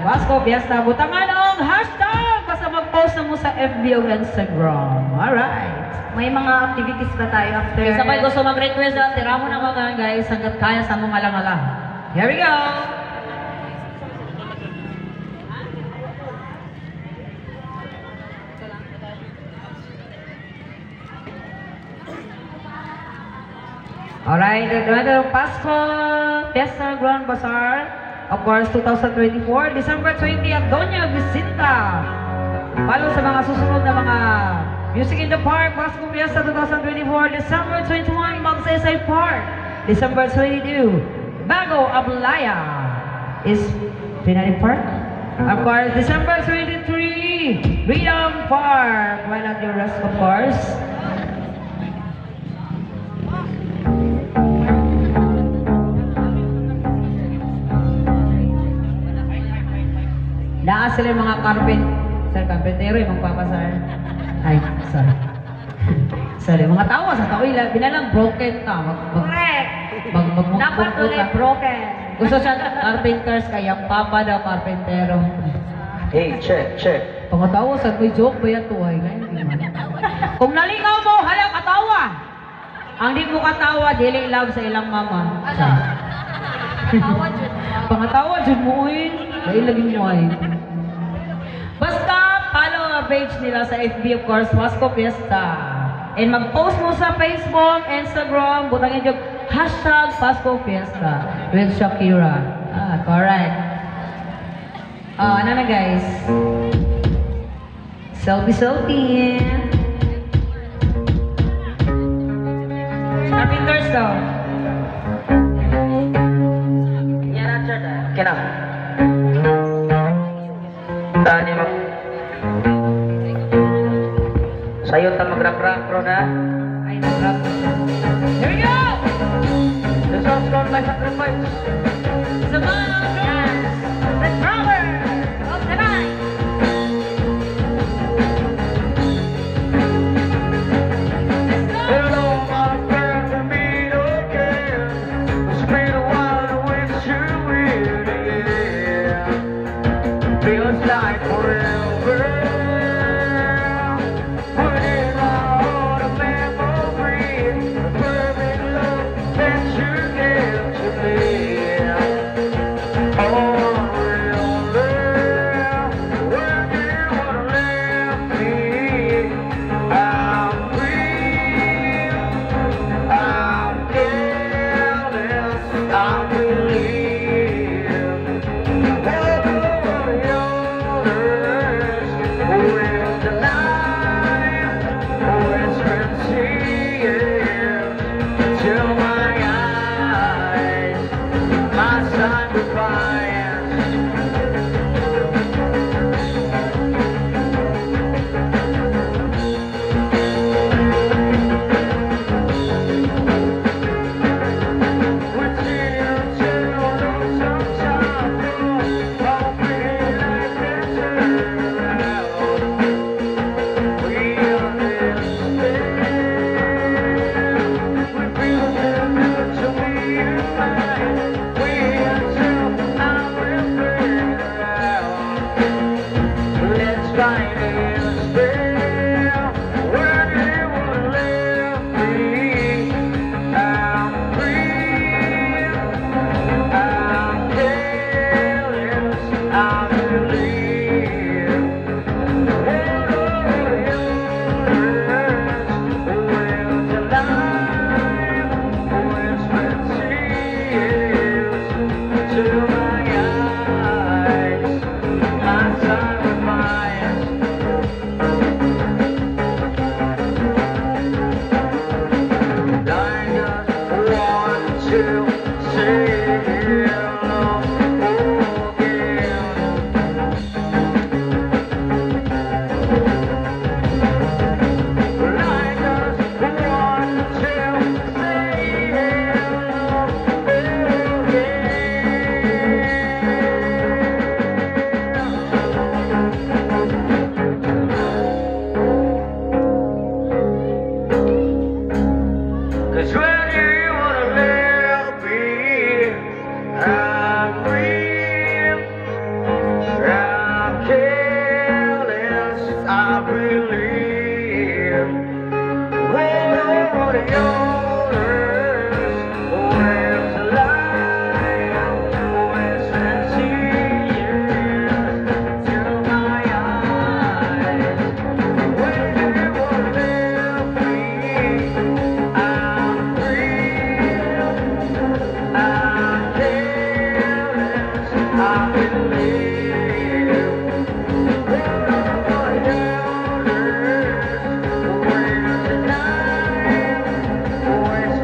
Pasko Fiesta. Butangan ang hashtag. Basta mag-post na mo sa FB o Instagram. Alright. May mga activities ba tayo after? Sa may gusto mag-request na, tira mo na mga guys, hanggat kaya sa mga alang-alang. Here we go! Alright, another Pasko Fiesta Grand Bazaar, of course, 2024, December 20 at Doña Vicenta. Follow sa mga susunod na mga Music in the Park, Pasko Fiesta 2024, December 21, Magsaysay Park, December 22, Bago Ablaya is Pinari Park. Of course, December 23, Freedom Park. Why not your rest, of course? Naa sila yung mga carpentero yung magpapasar. Ay, sorry. Sorry, mga tawa sa tawila, binalang broken ta. Correct! Dapat ulit broken. Gusto siya carpenters kaya papa daw carpentero. Hey, check. Pangatawa sa may joke ba yan to ay kung nalingaw mo, hala katawa. Ang di mo katawa, dili love sa ilang mama. Pangatawa dyan mo eh. Dahil lagi mo ay. Basta, follow ang page nila sa FB, of course, Pasko Fiesta. And mag-post mo sa Facebook, Instagram, butangin yung hashtag Pasko Fiesta with Shakira. Correct. Ano na guys? Selfie. Carpenters daw. Yan ang chat ah. Kena. Tani mag... Sayo ta mag-rap-rap, bro na. Ay, nag-rap. Here we go! The song's called My Sacrifice. Sa mga drums, the drummer of the night. Hello, my friend, to meet again. It's been a while to wish you in again. Feels like forever. where's the light? Where's sincere to my eyes? When you were there, I'm free. I'm careless, I believe. Where's the night? Where's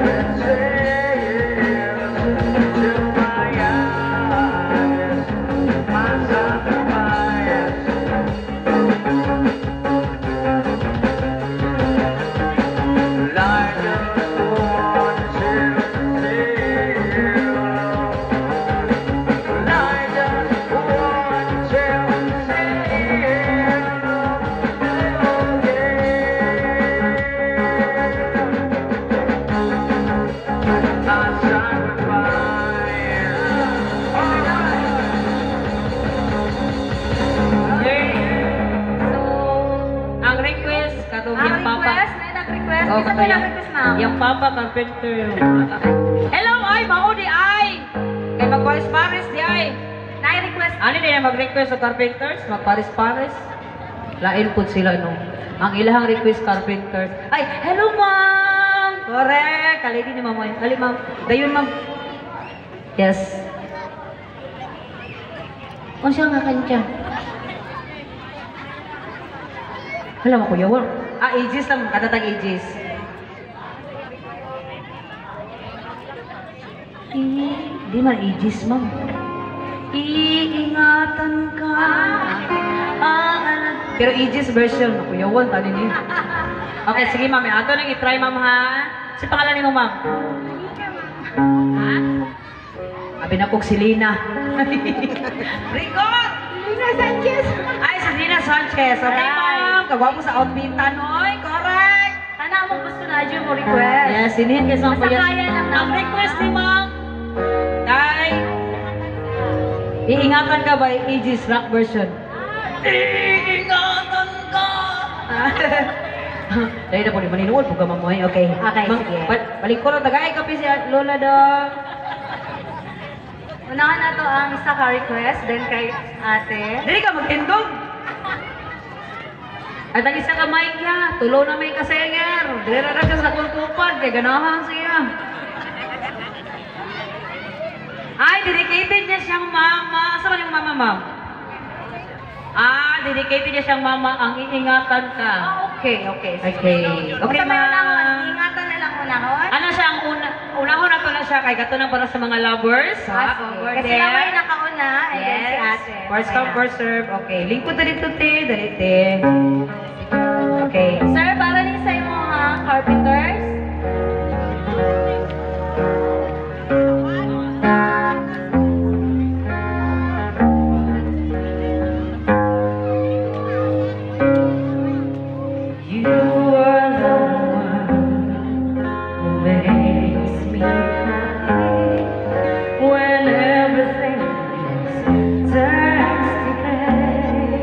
to my eyes? My sacrifice. I just want to feel. I just want to feel. I So, ang request, katong yung papa. May nag-request. Oh, Isa may nag-request, ma'am. Yung papa carpenter. Hello, ay, maudi, ay! Kay mag-paris-paris, di ay. Nai-request. Ano din na mag-request sa carpenters? Mag-paris-paris? Lain po sila, no? Ang ilahang request, carpenters. Ay, hello, ma'am! Correct! Kalidi ni ma'am. Kali, ma'am. Dayon, ma'am. Yes. Kung siya nga kanya. Alam mo, kuya, wala. Aegis lang. Katatag aegis. Di man aegis, ma'am. Iingatan ka ang anak. Pero aegis version, kuya, wala. Tali niyo. Okay, sige, ma'am. Ato nang itry, ma'am, ha? Si pangalan ni mo, ma'am? Ha? Abi na pong si Lina. Rico! Lina Sanchez. Ay, si Lina Sanchez. Okay, ma'am. Kagwapo sa outfitan, oy. Correct. Sana mo gusto na dyan mo request. Yes, sinihin kasi ang Basta kaya lang Ang naman. request ni ma'am. Tay. Iingatan ka ba? Aegis rock version. Iingatan ka! Dahil na po ni maninuod. Puga mamoy. Okay. Okay, sige. Balik ko lang. Tagay kape si Lola dong. Unahan na to ang isa ka request, then kay ate. Dili ka mag-tindog. At ang isa ka mic ya. Tulo na may kasenger. Dili na ka sa kulkupan. Kaya ganahan siya. Ay, dedicated niya siyang mama. Saan yung mama, ma'am? Ah, dedicated niya siyang mama. Ang iingatan ka. Okay, okay. Okay. Okay, Basta may unahon. ma'am. Ingatan na lang unahon. Ano siya ang unahon na to na siya kay katunang para sa mga lovers. Ah, Over Kasi there. naman nakauna, and then si Yes. ate. First come, first serve. Okay. Lingkod na dito, te. Dalite. Okay. Sir, para din sa imo mga carpenters. You are the one who makes me happy when everything else turns to gray.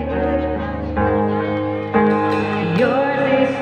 Yours is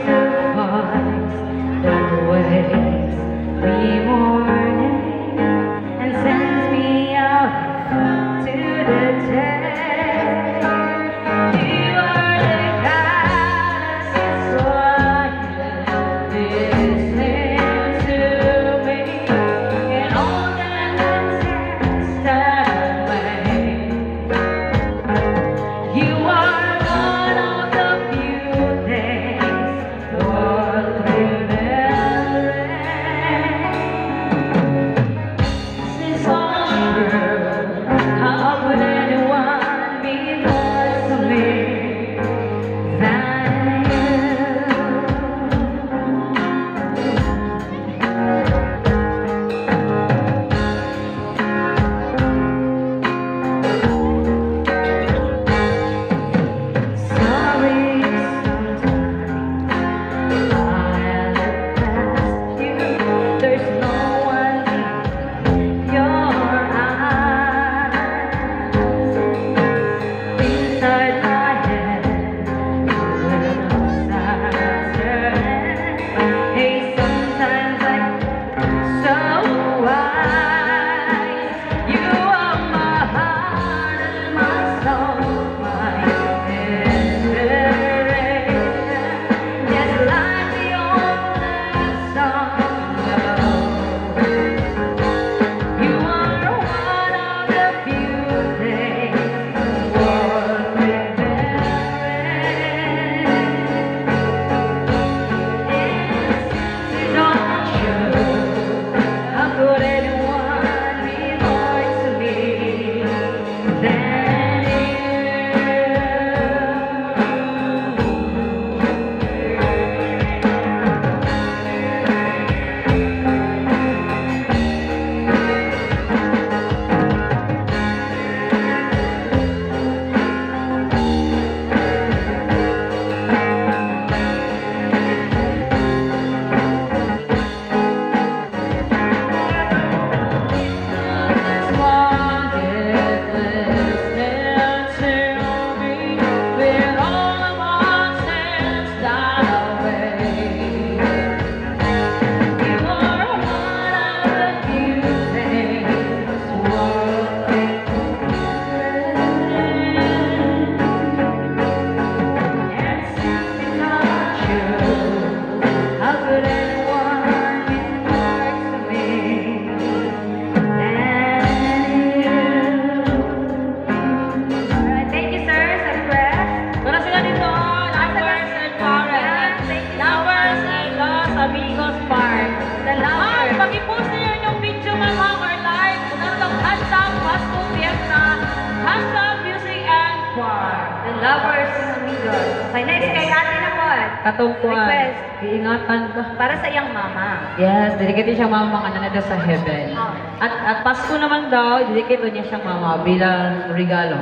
Part. The Lovers Middle. Okay, next kay ate na po. Katong kuan. Request. Iingatan ka. Para sa iyang mama. Yes, dedicate siya mama nga na sa heaven. Oh. At Pasko naman daw, dedicate niya siyang mama bilang regalo.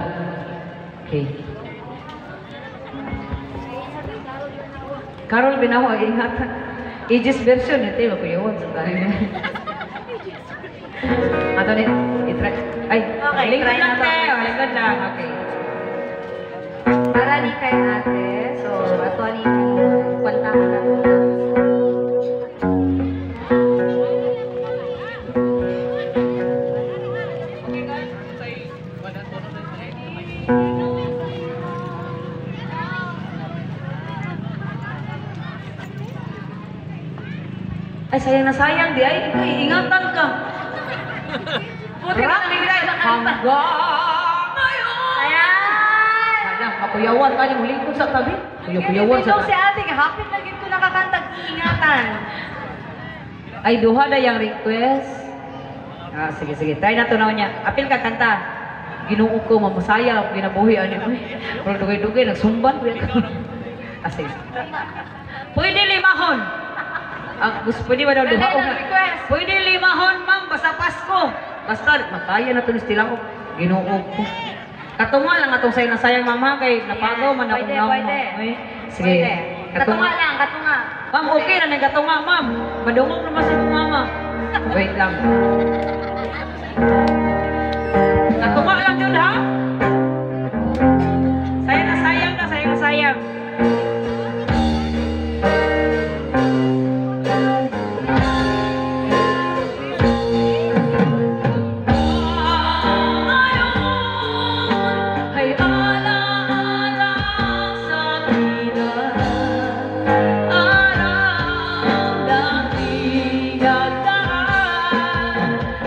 Okay. Carol Binaho, ingatan. Aegis version, ito yung kuyawan sa tayo na. Ato ni, itry. Ay, Okay, lingkod try lang na to. tayo, lingkod lang. Okay. Para ni kay ate. So, ato ni kwantahan na to. Ay, sayang na sayang, di ay, ikaw, ingatan ka. Buti na nalilay na kanta. Hanggang ngayon. Ayan! Alam, kakuyawan ka niyo, lingkod sa tabi. Kuyawan sa si ate, hapit na gito nakakantag iingatan. Ay, duha na yung request. Ah, sige, sige. Try na to na niya. Apil ka, kanta. Ginuo ko, mamasaya ako, ginabuhi. Ano, pero dugay-dugay, nagsumban. Ah, sige. Pwede limahon. Ah, gusto, pwede ba daw duha? Pwede na, request. Pwede limahon, ma'am, basta Pasko. Basta, makaya na to ni Stila ko. Ginuo ko. Katunga lang atong sayang na sayang, mama, kay napagaw man ako. Pwede, na- pwede. Ay, sige. Pwede. Katunga lang, katunga. Ma'am, okay na nang katunga, ma'am. Madungog naman si mama. Wait lang. Katunga lang yun, ha? Sayang na sayang na, sayang na sayang. Ay ala-ala sa araw ng tinagdaan.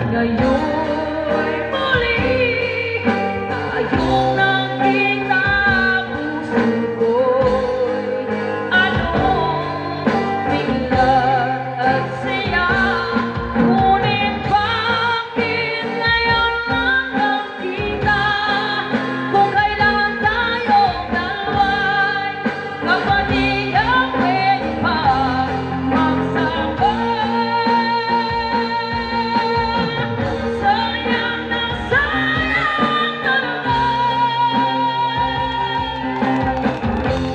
Ngayon'y muli tayong nakita, puso ko'y anong bigla at saya. Ngunit bakit ngayon lang nakita? Kung kailan tayong dalawa'y kapatid ang pwede pa magsama. Sayang na sayang talaga.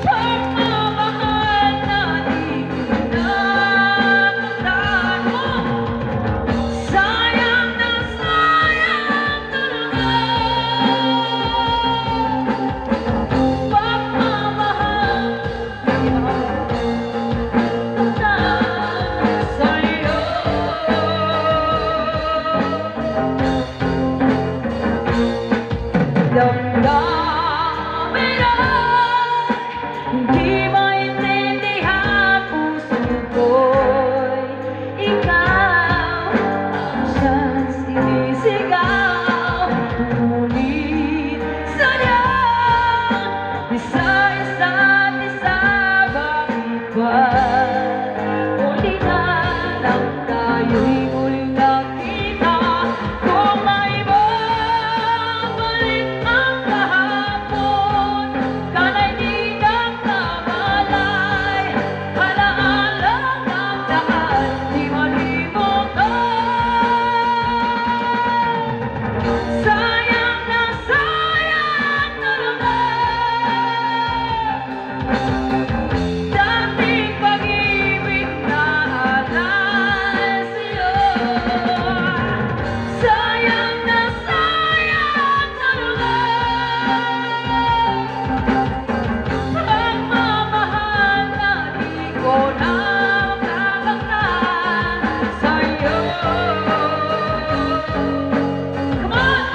Pagmamahal na di natandaan mo. Sayang na sayang talaga. Pagmamahal sa'yo. Damdamin ay hindi maintindihan, puso ko'y ikaw ang siyang sinisigaw. Ngunit sadyang isa isa't isa, bakit ba muli na lang tayo'y muling nakita? Kung may babalik ang kahapon, kana'y di nagkamalay. Alaala ng daan, di malimutan. Sayang na sayang talaga. Dating pag-ibig na alay sa'yo. Sayang na sayang talaga. Pagmamahal na di ko na kakangtan sa'yo. Come on!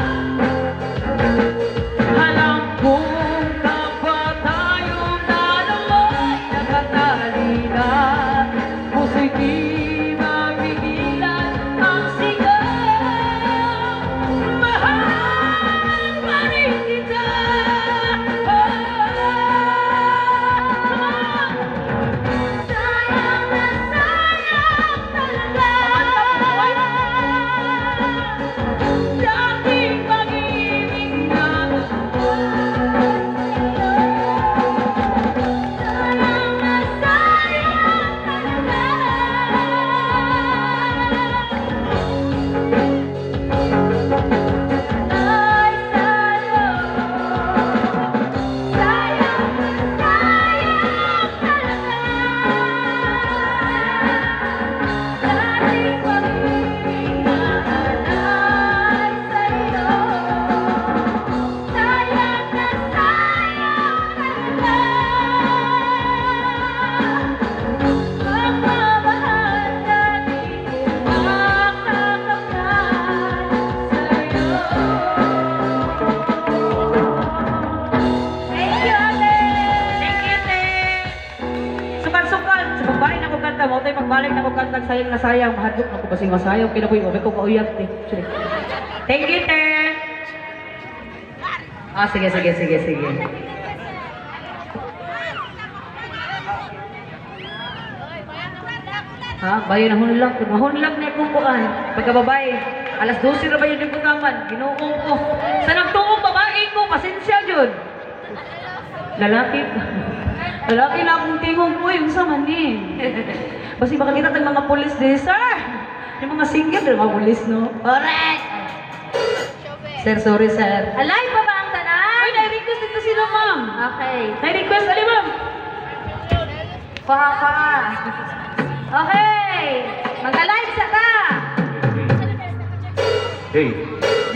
Alam kong kapag tayong dalawa'y nakatali na, puso'y di mapigilan ang sigaw. Mahal pa rin kita. Sayang na sayang talaga. Dating pag-ibig na mabalik na ko kantag sayang na sayang, mahadlok na ko kasi masayang, pinaboy, okay ko kauyag, te. Sorry. Thank you, te. Ah, sige. Ha, bayo na hunlag. Mahunlag na ikong kuan. Pagkababae, alas 12 na ba yun yung kutaman? Ginuong ko. Sa nagtuong babae ko, pasensya yun. Lalaki. Lalaki na akong tingong ko yung sa mani. Basi baka kita tayong mga polis din, sir. Yung mga single, yung mga polis, no? Alright! Sir, sorry, sir. Alive pa ba ang tanan? Uy, na-request dito sila, ma'am. Okay. Na-request, ali, ma'am. Pa. Okay. Mag-alive sa ka. Hey.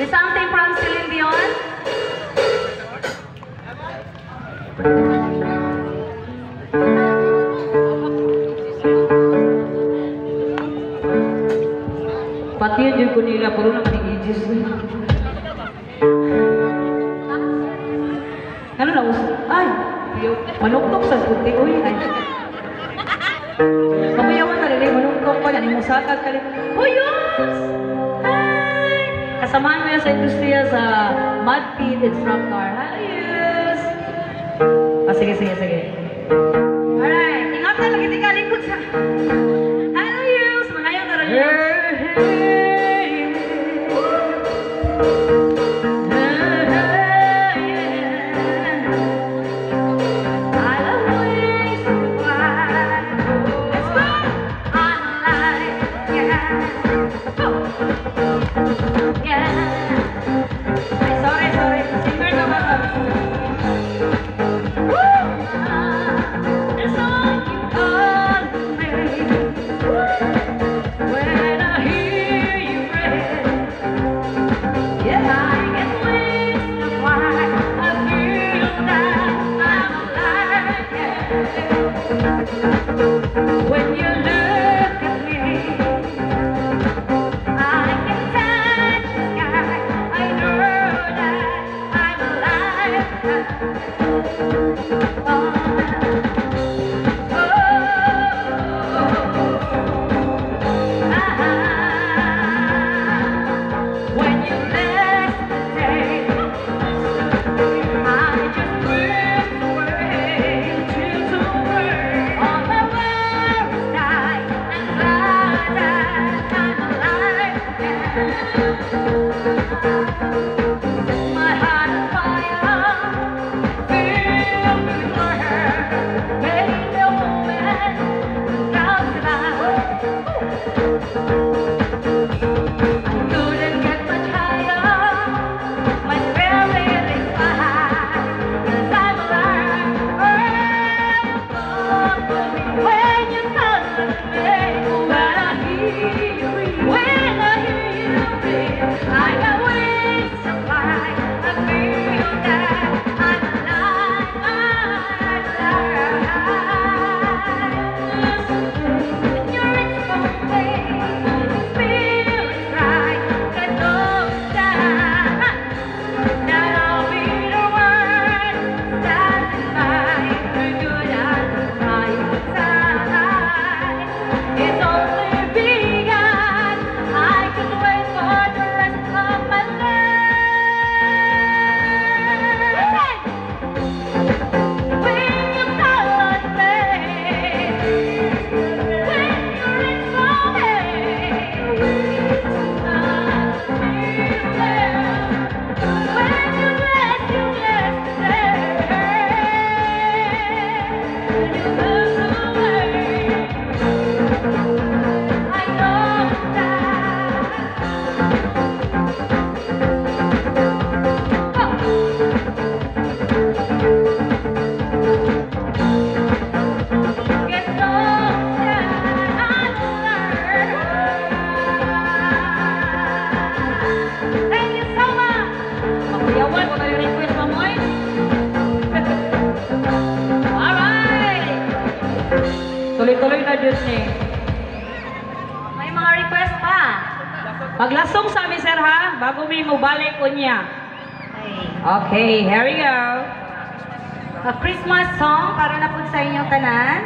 Is something from Celine Dion? Pati yun yung kunila, puro naman yung ages. Ano na, ay, manuktok sa puti, uy, ay. Pamayawan na rin, manuktok pa, yan, yung musakad ka rin. Uy, yos! Hi! Kasamahan mo yan sa industriya sa Mud Pit Instructor. Hi, yos! Ah, sige. Alright, ingatan lagi tinggal ikut sa... Hello, yos! Manayang na rin, yos! Sorry. Singer na ba? It's all you call me. When I hear you breathe, yeah, I get wings to fly. I feel that I'm alive, yeah. When you look at me, I can touch the sky. I know that I'm alive. When you left the day, I just drift away to the world. All my worries die and glad that I'm alive. Set my heart on fire, fill me with your hair, make me a woman, proud to lie. Couldn't get much higher. My spirit is high, 'cause I'm alive. When you touch me, when I hear you breathe, I got wings to fly. I feel that I'm alive. When you're reach for me, the spirit's right. I know that I'll be the one standing by the good and the right side. It's only begun. I can wait for the rest of my life. When you call on me, when you reach for me, Thank you so much. Makuyawan ko na yung request mo mo eh. Alright. Tuloy-tuloy na dyan eh. May mga request pa. Maglasong sa amin, sir, ha? Bago may mubalik ko niya. Okay. Okay, here we go. A Christmas song para na po sa inyong tanan.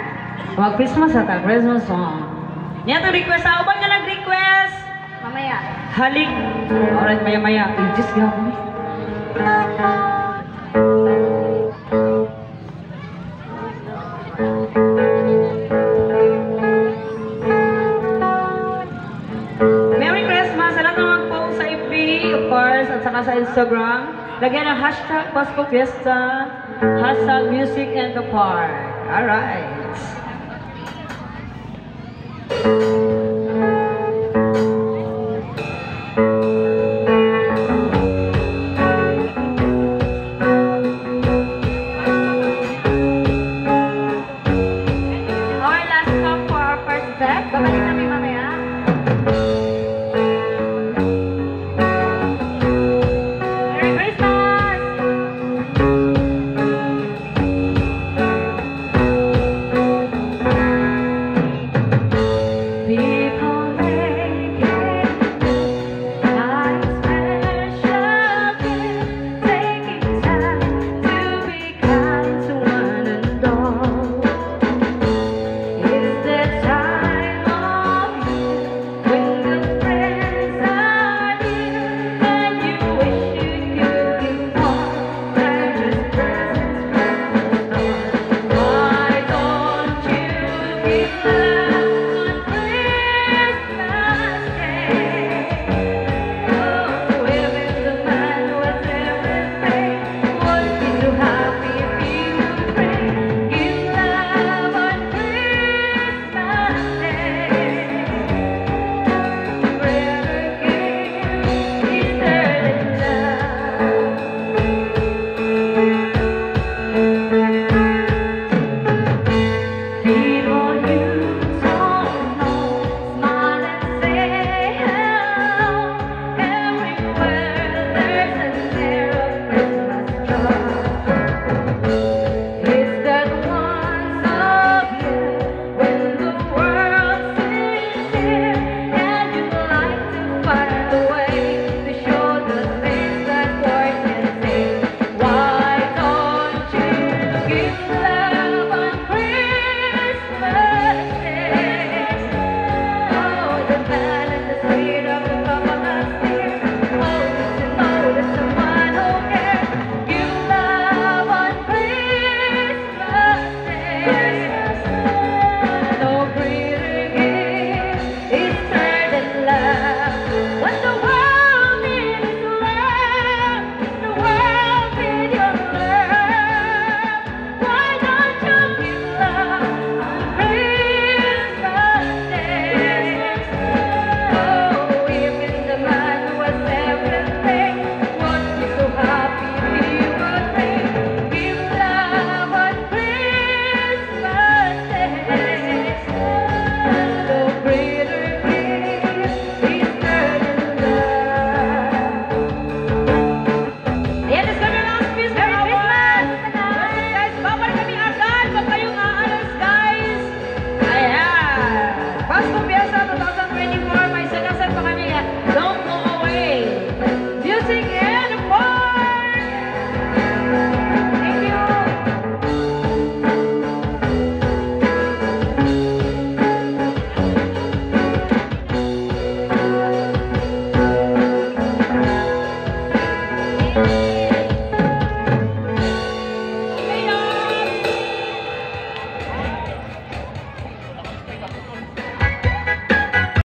Mag-Christmas at a Christmas song. Niya to request. Sa uban nga nag-request. Mamaya. Halik. Alright, maya-maya. Just gabi. Merry Christmas! Sa lahat na mag-post sa FB, of course, at saka sa Instagram. Lagyan ng hashtag Pasko Fiesta, hashtag Music and the Park. Alright.